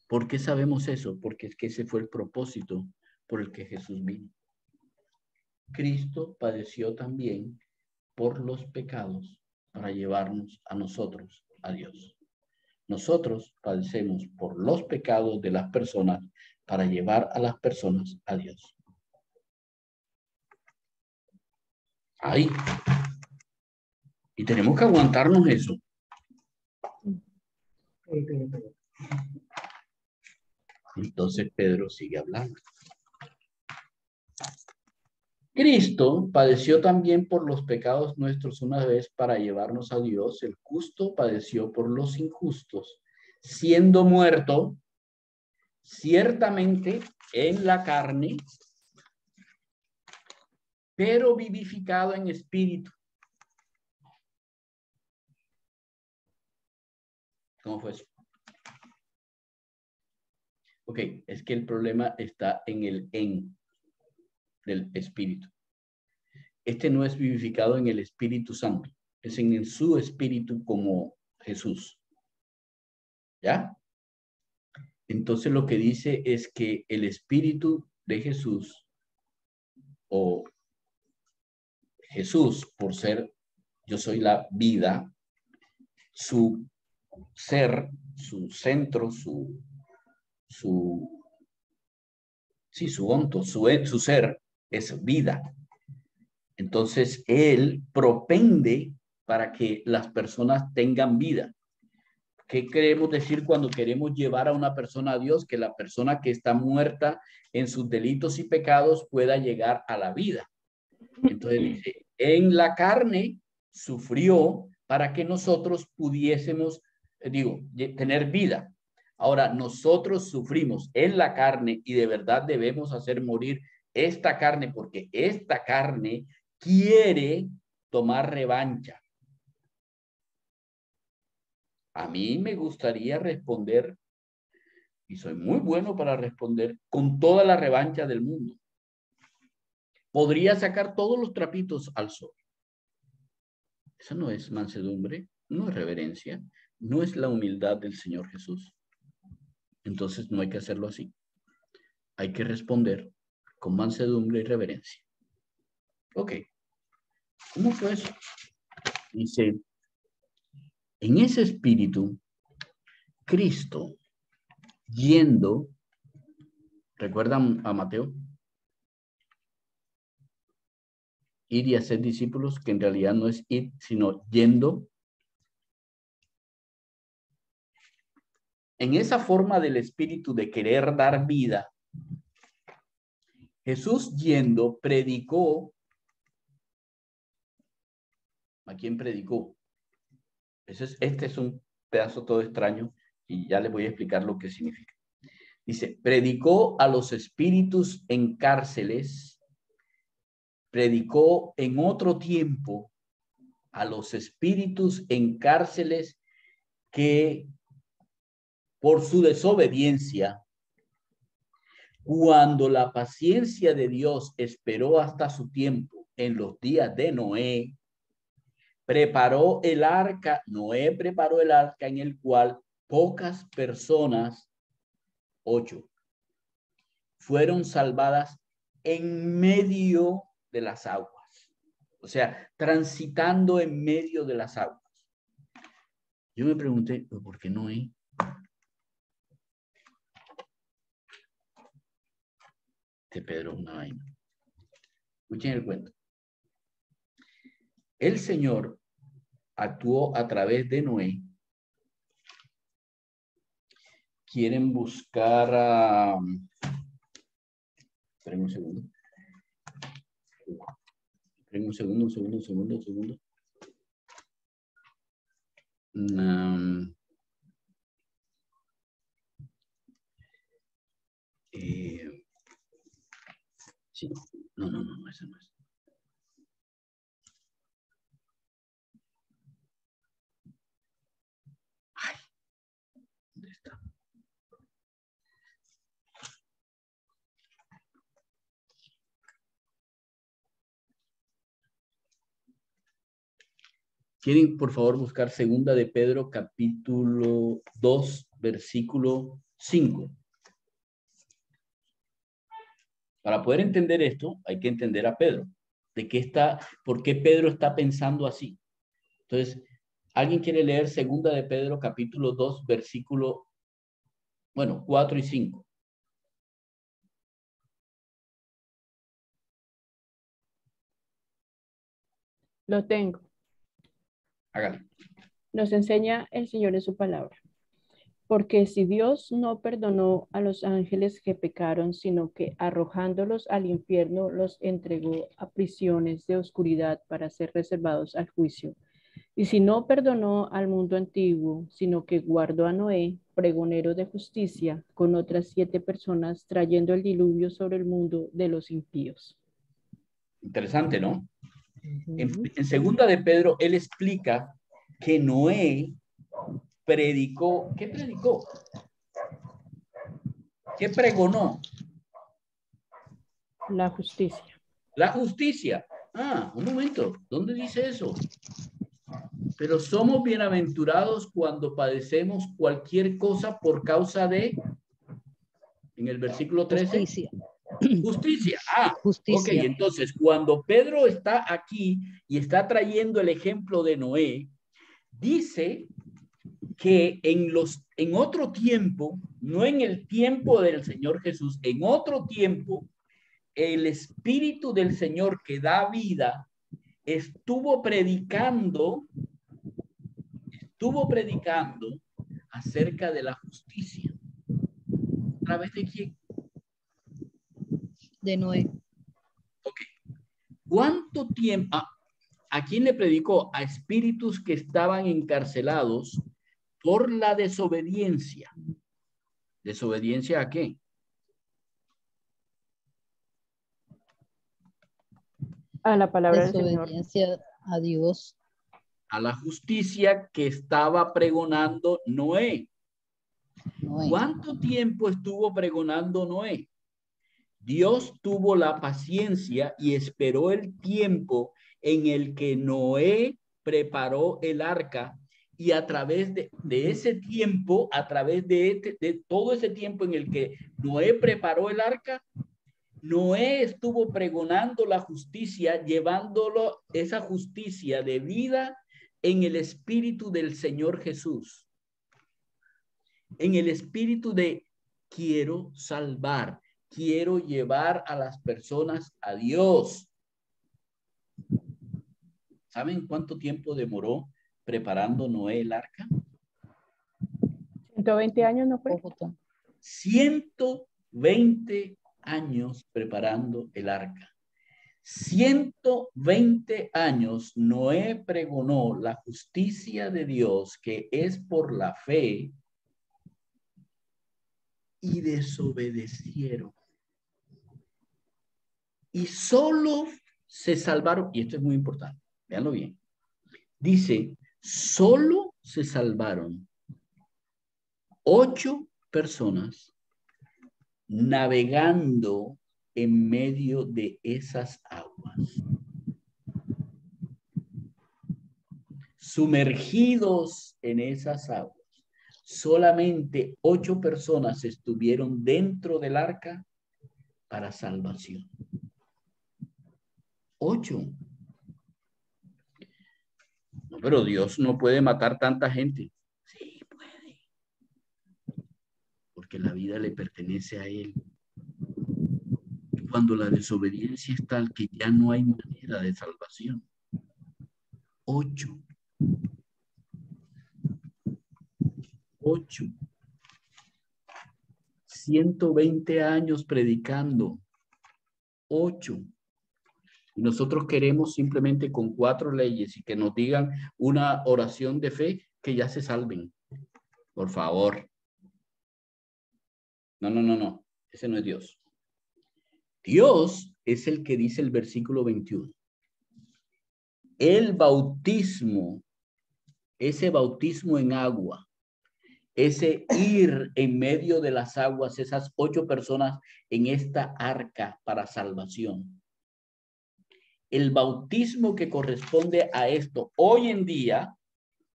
S1: ¿Por qué sabemos eso? Porque es que ese fue el propósito por el que Jesús vino. Cristo padeció también por los pecados para llevarnos a nosotros a Dios. Nosotros padecemos por los pecados de las personas para llevar a las personas a Dios. Ahí. Y tenemos que aguantarnos eso. Entonces Pedro sigue hablando. Cristo padeció también por los pecados nuestros una vez para llevarnos a Dios. El justo padeció por los injustos, siendo muerto ciertamente en la carne, pero vivificado en espíritu. ¿Cómo fue eso? Ok, es que el problema está en el en del espíritu. Este no es vivificado en el Espíritu Santo, es en su espíritu como Jesús. ¿Ya? Entonces lo que dice es que el espíritu de Jesús, o Jesús, por ser yo soy la vida, su ser, su centro, su onto, su ser es vida. Entonces, él propende para que las personas tengan vida. ¿Qué queremos decir cuando queremos llevar a una persona a Dios? Que la persona que está muerta en sus delitos y pecados pueda llegar a la vida. Entonces dice, en la carne sufrió para que nosotros pudiésemos, tener vida. Ahora, nosotros sufrimos en la carne y de verdad debemos hacer morir esta carne, porque esta carne quiere tomar revancha. A mí me gustaría responder, y soy muy bueno para responder, con toda la revancha del mundo. Podría sacar todos los trapitos al sol. Eso no es mansedumbre, no es reverencia, no es la humildad del Señor Jesús. Entonces no hay que hacerlo así. Hay que responder con mansedumbre y reverencia. Ok. ¿Cómo fue eso? Dice, en ese espíritu, Cristo, yendo, ¿recuerdan a Mateo? Ir y hacer discípulos, que en realidad no es ir, sino yendo. En esa forma del espíritu de querer dar vida, Jesús yendo predicó. ¿A quién predicó? Este es un pedazo todo extraño y ya les voy a explicar lo que significa. Dice, predicó a los espíritus en cárceles, predicó en otro tiempo a los espíritus en cárceles que por su desobediencia, cuando la paciencia de Dios esperó hasta su tiempo en los días de Noé, preparó el arca, Noé preparó el arca en el cual pocas personas, 8, fueron salvadas en medio de las aguas. O sea, transitando en medio de las aguas. Yo me pregunté, ¿por qué Noé? De Pedro una vaina. Escuchen el cuento. El Señor actuó a través de Noé. Quieren buscar a... Esperen un segundo. Esperen un segundo. Sí. No, ese no es. Ay, ¿dónde está? ¿Quieren, por favor, buscar segunda de Pedro, capítulo 2, versículo 5? Para poder entender esto, hay que entender a Pedro. ¿Por qué Pedro está pensando así? Entonces, ¿alguien quiere leer segunda de Pedro, capítulo 2, versículo, 4 y 5?
S6: Lo tengo.
S1: Hágale.
S6: Nos enseña el Señor en su palabra. Porque si Dios no perdonó a los ángeles que pecaron, sino que arrojándolos al infierno los entregó a prisiones de oscuridad para ser reservados al juicio. Y si no perdonó al mundo antiguo, sino que guardó a Noé, pregonero de justicia, con otras 7 personas, trayendo el diluvio sobre el mundo de los impíos.
S1: Interesante, ¿no? En segunda de Pedro, él explica que Noé predicó. ¿Qué predicó? ¿Qué pregonó?
S6: La justicia.
S1: La justicia. Un momento. ¿Dónde dice eso? Pero somos bienaventurados cuando padecemos cualquier cosa por causa de, en el versículo 13.
S4: Justicia.
S1: Justicia.
S4: Justicia.
S1: Ok, entonces cuando Pedro está aquí y está trayendo el ejemplo de Noé, dice que en otro tiempo, no en el tiempo del Señor Jesús, en otro tiempo, el Espíritu del Señor que da vida estuvo predicando acerca de la justicia. ¿A través de quién?
S4: De Noé.
S1: Ok. ¿Cuánto tiempo? ¿A quién le predicó? A espíritus que estaban encarcelados por la desobediencia. ¿Desobediencia a qué?
S6: A la palabra del Señor.
S4: Desobediencia a Dios.
S1: A la justicia que estaba pregonando Noé. ¿Cuánto tiempo estuvo pregonando Noé? Dios tuvo la paciencia y esperó el tiempo en el que Noé preparó el arca, y a través de ese tiempo, a través de todo ese tiempo en el que Noé preparó el arca, Noé estuvo pregonando la justicia, llevándolo esa justicia de vida en el espíritu del Señor Jesús. En el espíritu de quiero salvar, quiero llevar a las personas a Dios. ¿Saben cuánto tiempo demoró preparando Noé el arca?
S6: 120 años, ¿no fue?
S1: 120 años preparando el arca. 120 años Noé pregonó la justicia de Dios, que es por la fe, y desobedecieron. Y solo se salvaron, y esto es muy importante, véanlo bien. Dice, solo se salvaron 8 personas navegando en medio de esas aguas. Sumergidos en esas aguas. Solamente 8 personas estuvieron dentro del arca para salvación. 8. No, pero Dios no puede matar tanta gente. Sí, puede. Porque la vida le pertenece a Él. Y cuando la desobediencia es tal que ya no hay manera de salvación. 8. 120 años predicando. 8. Y nosotros queremos simplemente con 4 leyes y que nos digan una oración de fe que ya se salven. Por favor. No. Ese no es Dios. Dios es el que dice el versículo 21. El bautismo, ese bautismo en agua, ese ir en medio de las aguas, esas 8 personas en esta arca para salvación. El bautismo que corresponde a esto hoy en día,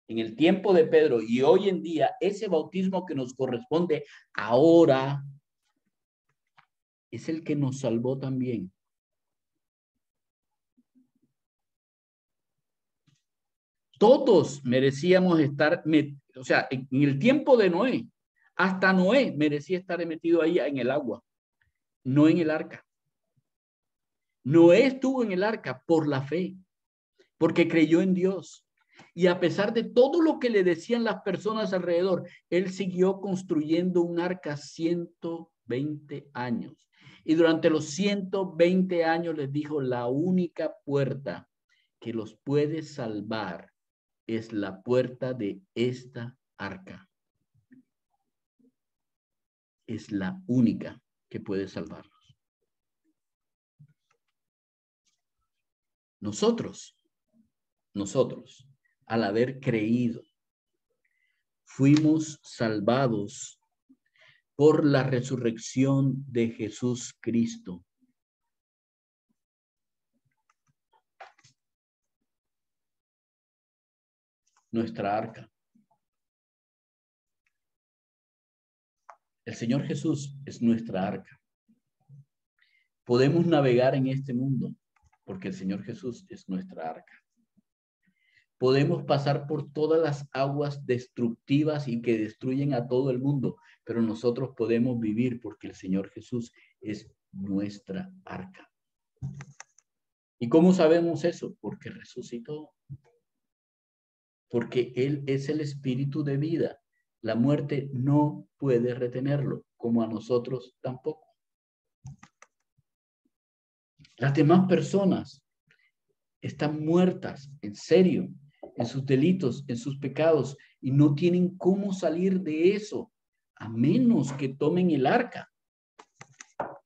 S1: en el tiempo de Pedro y hoy en día, ese bautismo que nos corresponde ahora es el que nos salvó también. Todos merecíamos estar, o sea, en el tiempo de Noé, hasta Noé merecía estar metido ahí en el agua, no en el arca. Noé estuvo en el arca por la fe, porque creyó en Dios. Y a pesar de todo lo que le decían las personas alrededor, él siguió construyendo un arca 120 años. Y durante los 120 años les dijo, la única puerta que los puede salvar es la puerta de esta arca. Es la única que puede salvarlos. Nosotros, al haber creído, fuimos salvados por la resurrección de Jesús Cristo. Nuestra arca. El Señor Jesús es nuestra arca. Podemos navegar en este mundo porque el Señor Jesús es nuestra arca. Podemos pasar por todas las aguas destructivas y que destruyen a todo el mundo, pero nosotros podemos vivir porque el Señor Jesús es nuestra arca. ¿Y cómo sabemos eso? Porque resucitó. Porque Él es el espíritu de vida. La muerte no puede retenerlo, como a nosotros tampoco. Las demás personas están muertas, en serio, en sus delitos, en sus pecados, y no tienen cómo salir de eso, a menos que tomen el arca.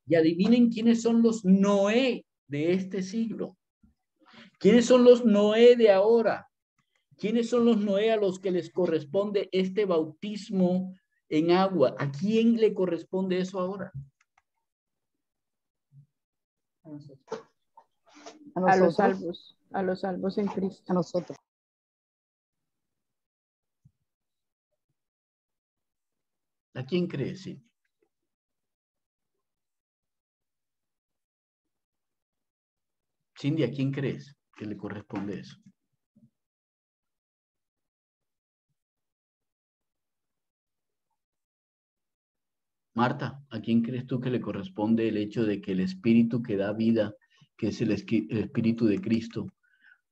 S1: Y adivinen quiénes son los Noé de este siglo. ¿Quiénes son los Noé de ahora? ¿Quiénes son los Noé a los que les corresponde este bautismo en agua? ¿A quién le corresponde eso ahora?
S6: A los salvos en Cristo.
S4: A nosotros.
S1: ¿A quién crees, sí? Cindy, ¿a quién crees que le corresponde eso? Marta, ¿a quién crees tú que le corresponde el hecho de que el espíritu que da vida, que es el espíritu de Cristo,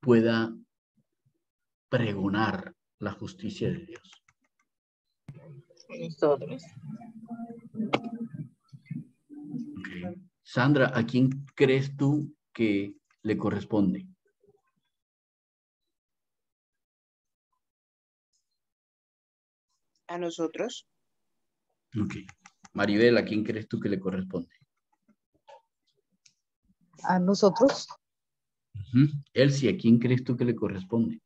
S1: pueda pregonar la justicia de Dios?
S5: Nosotros.
S1: Okay. Sandra, ¿a quién crees tú que le corresponde?
S8: A nosotros.
S1: Ok. Maribel, ¿a quién crees tú que le corresponde?
S4: A nosotros.
S1: Elsie, ¿a quién crees tú que le corresponde?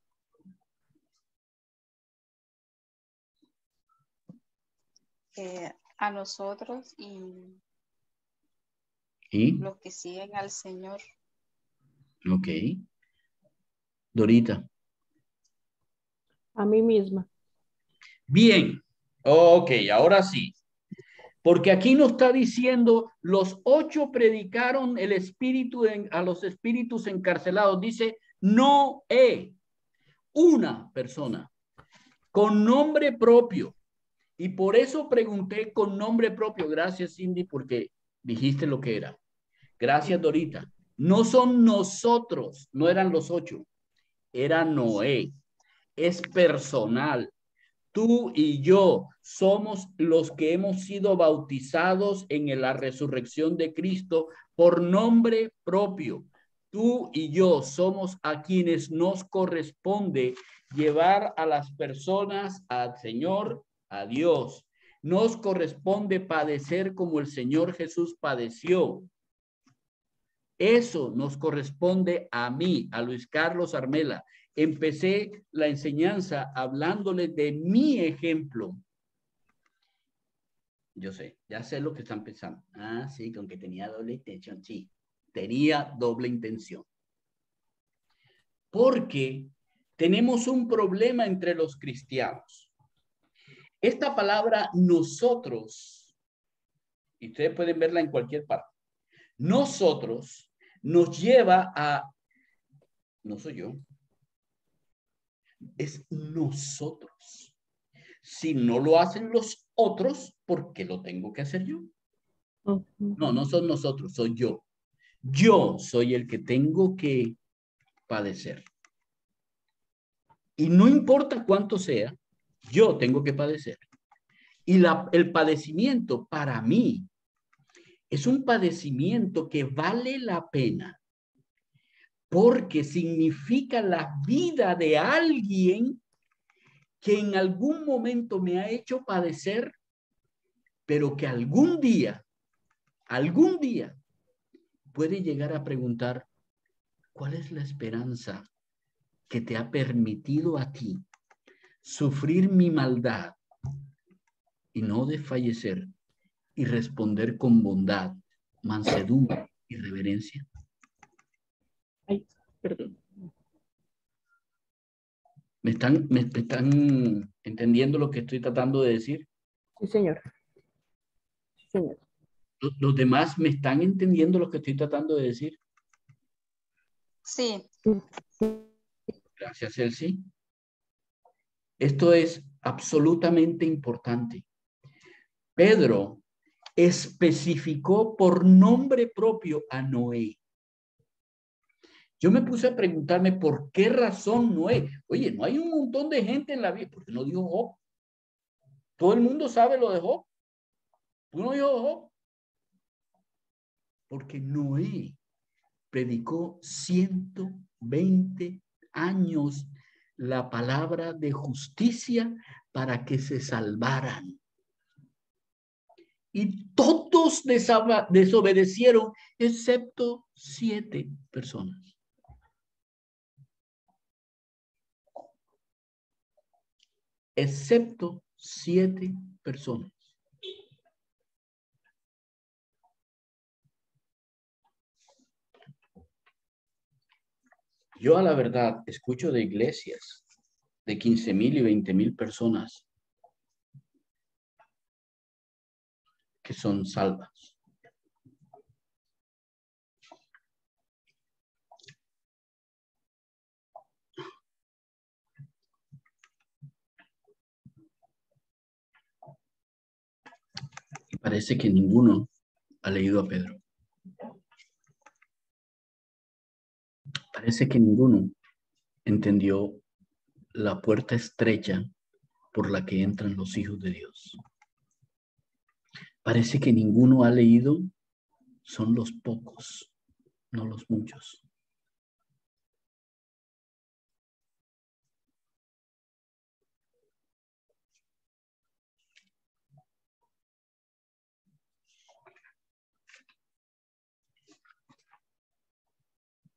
S9: A nosotros y los que siguen al Señor.
S1: Ok. Dorita.
S6: A mí misma.
S1: Bien. Ok, ahora sí. Porque aquí nos está diciendo, los 8 predicaron el espíritu a los espíritus encarcelados. Dice, Noé, una persona, con nombre propio. Y por eso pregunté con nombre propio. Gracias, Cindy, porque dijiste lo que era. Gracias, Dorita. No son nosotros, no eran los 8. Era Noé. Es personal. Tú y yo somos los que hemos sido bautizados en la resurrección de Cristo por nombre propio. Tú y yo somos a quienes nos corresponde llevar a las personas al Señor, a Dios. Nos corresponde padecer como el Señor Jesús padeció. Eso nos corresponde a mí, a Luis Carlos Armela. Empecé la enseñanza hablándole de mi ejemplo. Yo sé, ya sé lo que están pensando. Ah, sí, con que tenía doble intención. Sí, tenía doble intención. Porque tenemos un problema entre los cristianos. Esta palabra nosotros, y ustedes pueden verla en cualquier parte, nosotros nos lleva a, no soy yo, es nosotros. Si no lo hacen los otros, ¿por qué lo tengo que hacer yo? No, no son nosotros, soy yo. Yo soy el que tengo que padecer. Y no importa cuánto sea, yo tengo que padecer. Y el padecimiento para mí es un padecimiento que vale la pena porque significa la vida de alguien que en algún momento me ha hecho padecer, pero que algún día puede llegar a preguntar, ¿cuál es la esperanza que te ha permitido a ti sufrir mi maldad y no desfallecer y responder con bondad, mansedumbre y reverencia?
S6: Ay, perdón.
S1: ¿Me están entendiendo lo que estoy tratando de decir?
S6: Sí, señor. Sí, señor.
S1: ¿Los demás me están entendiendo lo que estoy tratando de decir?
S9: Sí.
S1: Gracias, Elsie. Esto es absolutamente importante. Pedro especificó por nombre propio a Noé. Yo me puse a preguntarme por qué razón Noé. Oye, no hay un montón de gente en la vida. ¿Por qué no dijo Job? Todo el mundo sabe lo de Job. ¿Tú no dijo Job? Porque Noé predicó 120 años la palabra de justicia para que se salvaran. Y todos desobedecieron, excepto 7 personas. Excepto 7 personas. Yo a la verdad escucho de iglesias de 15,000 y 20,000 personas que son salvas. Y parece que ninguno ha leído a Pedro. Parece que ninguno entendió la puerta estrecha por la que entran los hijos de Dios. Parece que ninguno ha leído, son los pocos, no los muchos.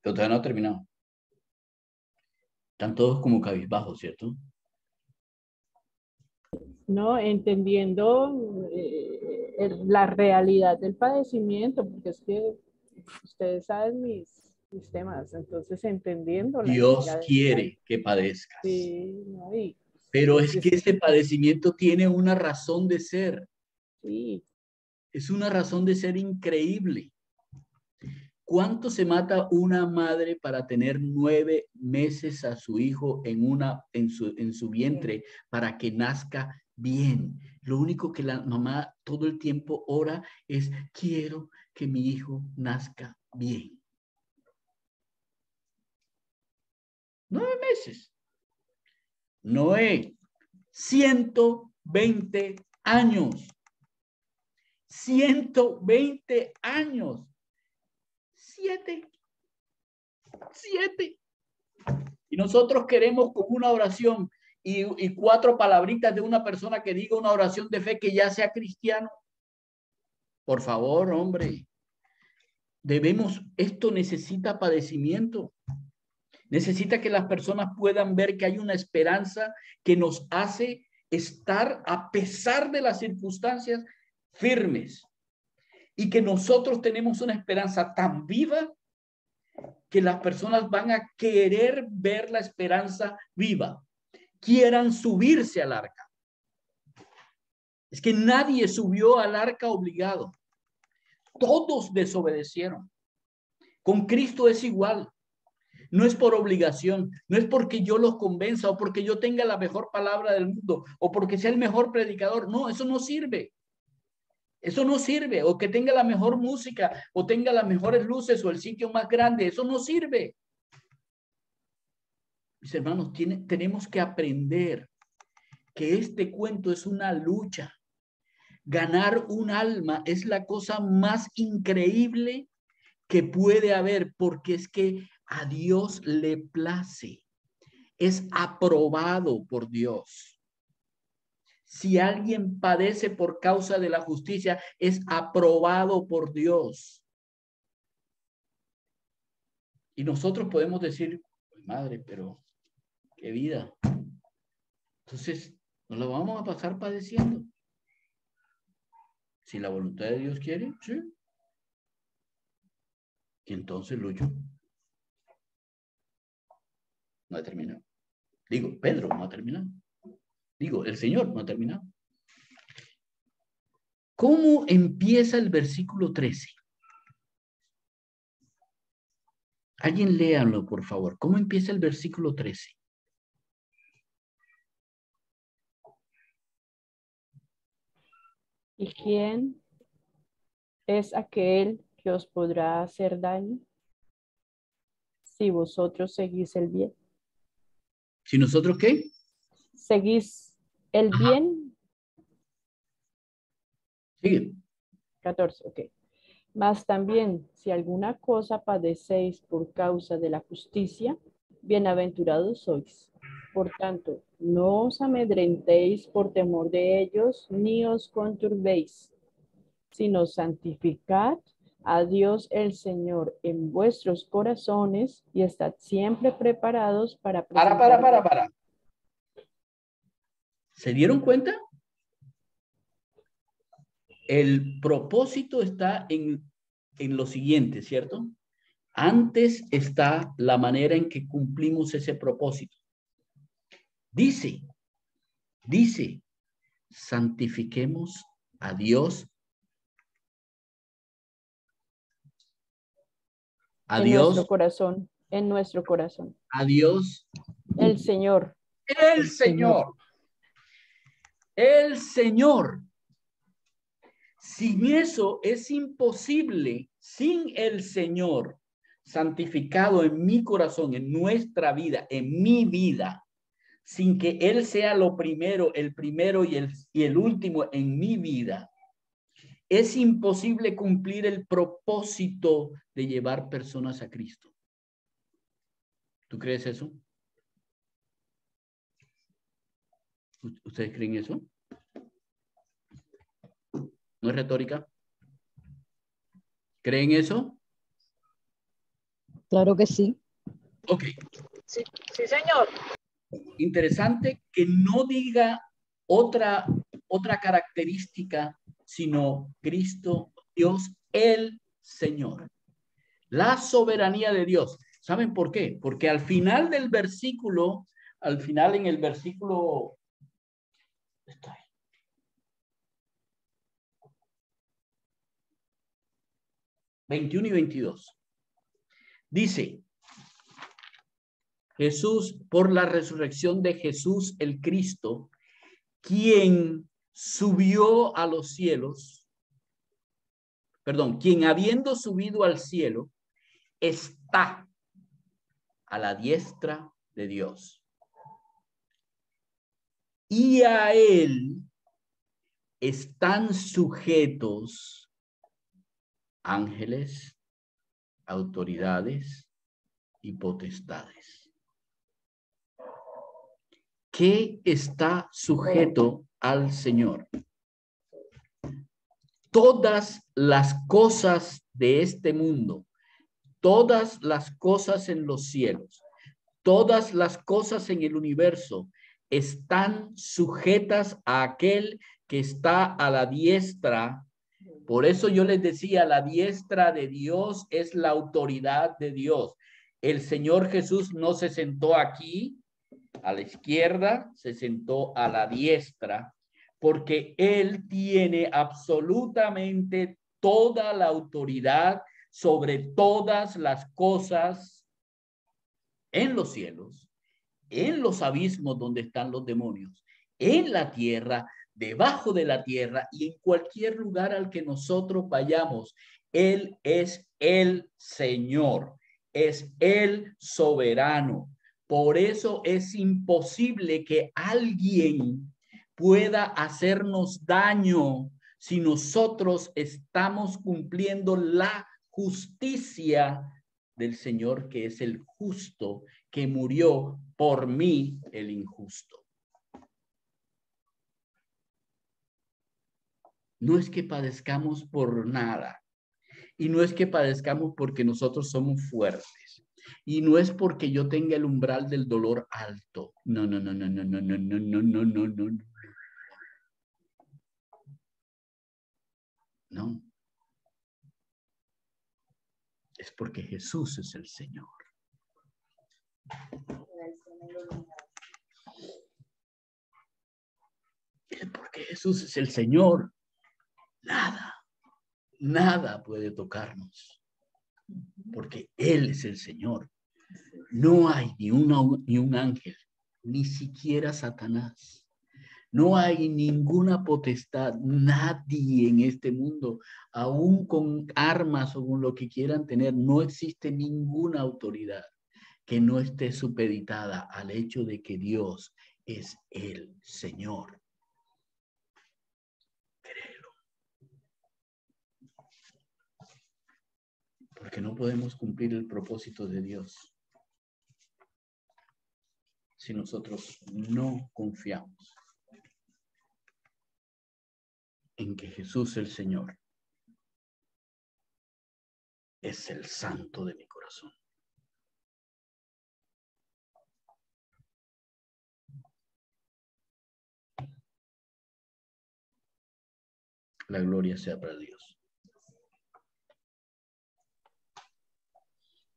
S1: Pero todavía no ha terminado. Están todos como cabizbajos, ¿cierto?
S6: No, entendiendo la realidad del padecimiento, porque es que ustedes saben mis temas, entonces entendiéndola.
S1: Dios
S6: ya
S1: quiere que padezcas.
S6: sí, no,
S1: Pero
S6: pues,
S1: es que ese padecimiento tiene una razón de ser.
S6: Sí.
S1: Es una razón de ser increíble. ¿Cuánto se mata una madre para tener 9 meses a su hijo en su vientre para que nazca bien? Lo único que la mamá todo el tiempo ora es, quiero que mi hijo nazca bien. 9 meses. Noé, 120 años. 120 años. 7. Y nosotros queremos con una oración y 4 palabritas de una persona que diga una oración de fe que ya sea cristiano. Por favor, hombre. esto necesita padecimiento. Necesita que las personas puedan ver que hay una esperanza que nos hace estar, a pesar de las circunstancias, firmes. Y que nosotros tenemos una esperanza tan viva que las personas van a querer ver la esperanza viva. Quieran subirse al arca. Es que nadie subió al arca obligado. Todos desobedecieron. Con Cristo es igual. No es por obligación, no es porque yo los convenza o porque yo tenga la mejor palabra del mundo o porque sea el mejor predicador. No, eso no sirve. Eso no sirve. O que tenga la mejor música o tenga las mejores luces o el sitio más grande. Eso no sirve. Mis hermanos, tenemos que aprender que este cuento es una lucha. Ganar un alma es la cosa más increíble que puede haber, porque es que a Dios le place. Es aprobado por Dios. Si alguien padece por causa de la justicia, es aprobado por Dios. Y nosotros podemos decir, madre, pero qué vida. Entonces, nos lo vamos a pasar padeciendo. Si la voluntad de Dios quiere, sí. Y entonces lucho. No ha terminado. Digo, Pedro no ha terminado. Digo, el Señor no ha terminado. ¿Cómo empieza el versículo 13? Alguien léalo, por favor. ¿Cómo empieza el versículo 13?
S6: ¿Y quién es aquel que os podrá hacer daño si vosotros seguís el bien?
S1: ¿Si nosotros qué?
S6: ¿Seguís el bien?
S1: Sigue.
S6: 14, ok. Mas también, si alguna cosa padecéis por causa de la justicia, bienaventurados sois. Por tanto, no os amedrentéis por temor de ellos, ni os conturbéis, sino santificad a Dios el Señor en vuestros corazones y estad siempre preparados para presentar.
S1: Para. ¿Se dieron cuenta? El propósito está en lo siguiente, ¿cierto? Antes está la manera en que cumplimos ese propósito. Dice, santifiquemos a Dios. A Dios.
S6: En nuestro corazón.
S1: A Dios.
S6: El Señor.
S1: El Señor. El Señor. Sin eso es imposible, sin el Señor santificado en mi corazón, en nuestra vida, en mi vida, sin que Él sea lo primero, el primero y el último en mi vida, es imposible cumplir el propósito de llevar personas a Cristo. ¿Tú crees eso? ¿Ustedes creen eso? ¿No es retórica? ¿Creen eso?
S4: Claro que sí.
S1: Ok.
S2: Sí, sí, señor.
S1: Interesante que no diga otra característica, sino Cristo, Dios, el Señor. La soberanía de Dios. ¿Saben por qué? Porque al final del versículo, en el versículo... Está ahí. 21 y 22. Dice, Jesús, por la resurrección de Jesús el Cristo, quien subió a los cielos, quien habiendo subido al cielo, está a la diestra de Dios. Y a él están sujetos ángeles, autoridades y potestades. ¿Qué está sujeto al Señor? Todas las cosas de este mundo, todas las cosas en los cielos, todas las cosas en el universo están sujetas a aquel que está a la diestra. Por eso yo les decía, la diestra de Dios es la autoridad de Dios. El Señor Jesús no se sentó aquí a la izquierda, se sentó a la diestra, porque Él tiene absolutamente toda la autoridad sobre todas las cosas en los cielos, en los abismos donde están los demonios, en la tierra, debajo de la tierra y en cualquier lugar al que nosotros vayamos. Él es el Señor, es el soberano. Por eso es imposible que alguien pueda hacernos daño si nosotros estamos cumpliendo la justicia del Señor, que es el justo, que murió por mí, el injusto. No es que padezcamos por nada, y no es que padezcamos porque nosotros somos fuertes, y no es porque yo tenga el umbral del dolor alto. No, no, no, no, no, no, no, no, no, no, no, no, no. No. Es porque Jesús es el Señor. Es porque Jesús es el Señor. Nada puede tocarnos. Porque Él es el Señor. No hay ni un ángel, ni siquiera Satanás. No hay ninguna potestad, nadie en este mundo, aún con armas o con lo que quieran tener, no existe ninguna autoridad que no esté supeditada al hecho de que Dios es el Señor. Créelo. Porque no podemos cumplir el propósito de Dios si nosotros no confiamos en que Jesús el Señor es el santo de mi corazón. La gloria sea para Dios.